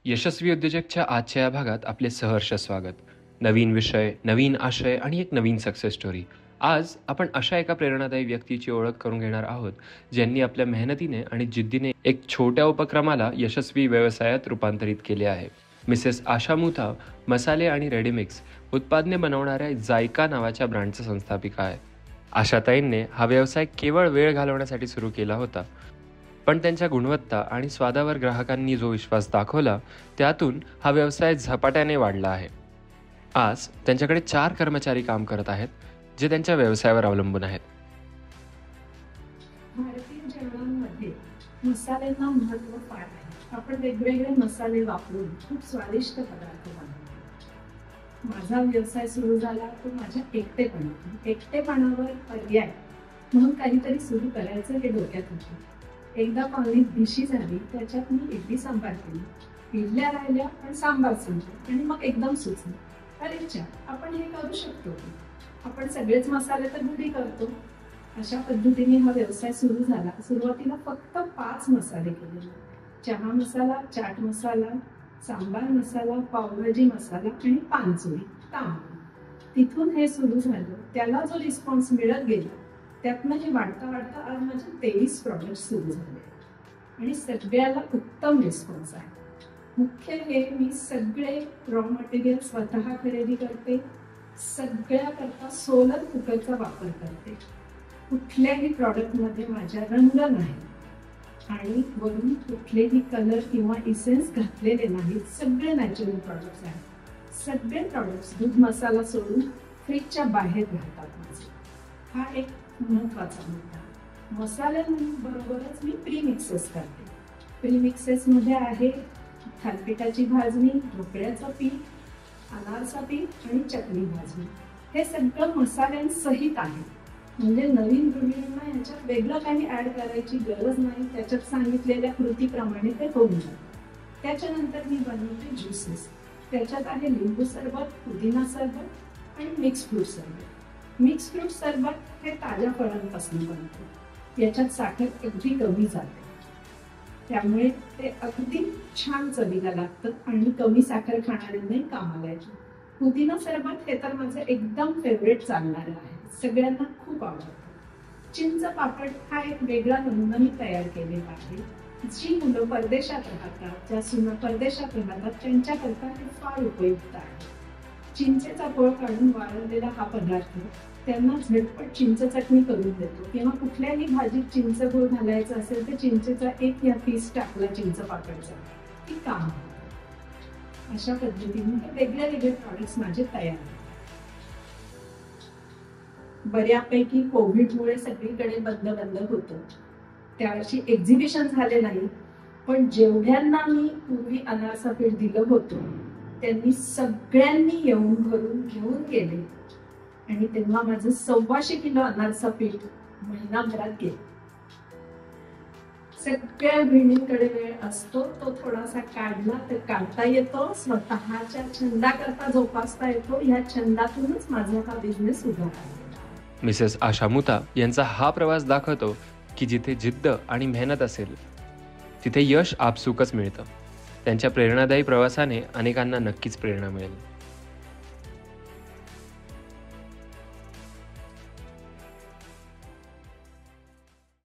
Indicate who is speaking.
Speaker 1: यशस्वी उद्योजकच्या आजच्या या भागात आपले सहर्ष स्वागत. नवीन विषय, नवीन आशय आणि एक नवीन सक्सेस स्टोरी. आज आपण अशा एका प्रेरणादायी व्यक्तीची ओळख करून घेणार आहोत, ज्यांनी आपल्या मेहनतीने आणि जिद्दीने एक छोट्या उपक्रमाला यशस्वी व्यवसायात रूपांतरित केले आहे. मिसेस आशा मुथा मसाले आणि रेडीमिक्स उत्पादने बनवणाऱ्या जायका नावाच्या ब्रँडच्या संस्थापिका आहे. आशाताईंनी हा व्यवसाय केवळ वेळ घालवण्यासाठी सुरू केला होता, पण त्यांच्या गुणवत्ता आणि स्वादावर ग्राहकांनी जो विश्वास दाखवला, त्यातून हा व्यवसाय झपाट्याने वाढला आहे. आज त्यांच्याकडे 4 कर्मचारी काम करत आहेत, जे त्यांच्या व्यवसायावर अवलंबून आहेत.
Speaker 2: भारतीय जेवणामध्ये मसाल्यांना महत्त्व फार आहे. आपण वेगवेगळे मसाले वापरून खूप स्वादिष्ट पदार्थ बनवतो. माझा व्यवसाय सुरू झाला तो माझ्या एकटेपणावर पर्याय म्हणून काहीतरी सुरू करायचं हे डोक्यात होतं. एकदा कॉलनीत भिशी झाली, त्याच्यात मी इडली सांबार केली. इडल्या राहिल्या पण सांबार संपला आणि मग एकदम सुचलं, अरे चा, आपण हे करू शकतो. आपण सगळेच मसाले तर घरी करतो. अशा पद्धतीने हा व्यवसाय सुरू झाला. सुरुवातीला फक्त 5 मसाले केले: चहा मसाला, चाट मसाला, सांबार मसाला, पावभाजी मसाला आणि पानचुरी तांबडी. तिथून हे सुरू झालं. त्याला जो रिस्पॉन्स मिळत गेला, त्यातनं हे वाढता आज माझे 23 प्रॉडक्ट सुरू झाले आणि सगळ्याला उत्तम रिस्पॉन्स आहे. मुख्य हे, मी सगळे रॉ मटेरियल स्वतः खरेदी करते. सगळ्याकरता सोलर कुकरचा वापर करते. कुठल्याही प्रॉडक्टमध्ये माझ्या रंग नाही आणि वरून कुठलेही कलर किंवा इसेन्स घातलेले नाहीत. सगळे नॅचरल प्रॉडक्ट्स आहेत. सगळे प्रॉडक्ट्स दूध मसाला सोडून फ्रीजच्या बाहेर राहतात माझे. हा एक महत्त्वाचा मुद्दा. मसाल्यांबरोबरच मी प्रीमिक्सेस करते. प्रीमिक्सेसमध्ये आहे थालीपीठाची भाजणी, ढोकळ्याचं पीठ, अनारसा पीठ आणि चटणी भाजणी. हे सगळं मसाल्यांसहित आहे. म्हणजे नवीन गृहिणींना याच्यात वेगळं काही ऍड करायची गरज नाही. त्याच्यात सांगितलेल्या कृतीप्रमाणे ते होऊन जातं. त्याच्यानंतर मी बनवते ज्युसेस. त्याच्यात आहे लिंबू सरबत, पुदिना सरबत आणि मिक्स फ्रूट सरबत. मिक्स फ्रूट सरबत हे ताज्या फळांपासून बनते. याच्यात साखर अगदी कमी जाते, त्यामुळे ते अगदी छान चवीला लागतं आणि कमी साखर खाणाऱ्यांनाही कामाला येतं. पुदिना सरबत हे तर माझं एकदम फेवरेट चालणारं आहे. सगळ्यांना खूप आवडतं. चिंच पापड हा एक वेगळा नमुना मी तयार केलेला आहे. जी मुलं परदेशात राहतात, ज्या सुना परदेशात राहतात, त्यांच्याकरता हे फार उपयुक्त आहे. चिंचेचा कोळ काढून वाळवलेला हा पदार्थ त्यांना झटपट चिंच चटणी करून देतो. किंवा कुठल्याही भाजीत चिंच गुळ घालायचं असेल तर चिंचेचा एक या पीस टाकला चिंच पापडचा की काम होतं. अशा पद्धतीने हे वेगळे प्रॉडक्ट्स माझे तयार होतात. बऱ्यापैकी कोविडमुळे सगळीकडे बंद होतं. त्यावर्षी एक्झिबिशन झाले नाही, पण जेवढ्यांना मी पूर्वी अनारसा पीठ दिलं होतं त्यांनी सगळ्यांनी येऊन घरून घेऊन गेले आणि तेव्हा माझं 125 किलो अनारसा पीठ महिनाभरात गेलं. सगळ्या गृहिणींकडे वेळ असतो, तो थोडासा काढला तर काढता येतो. स्वतःच्या छंदाकरता जोपासता येतो. या छंदातूनच माझा हा बिझनेस उभा राहिला.
Speaker 1: मिसेस आशा मुथा यांचा हा प्रवास दाखवतो की जिथे जिद्द आणि मेहनत असेल, तिथे यश आपसुकच मिळतं. त्यांच्या प्रेरणादायी प्रवासाने अनेकांना नक्कीच प्रेरणा मिळेल.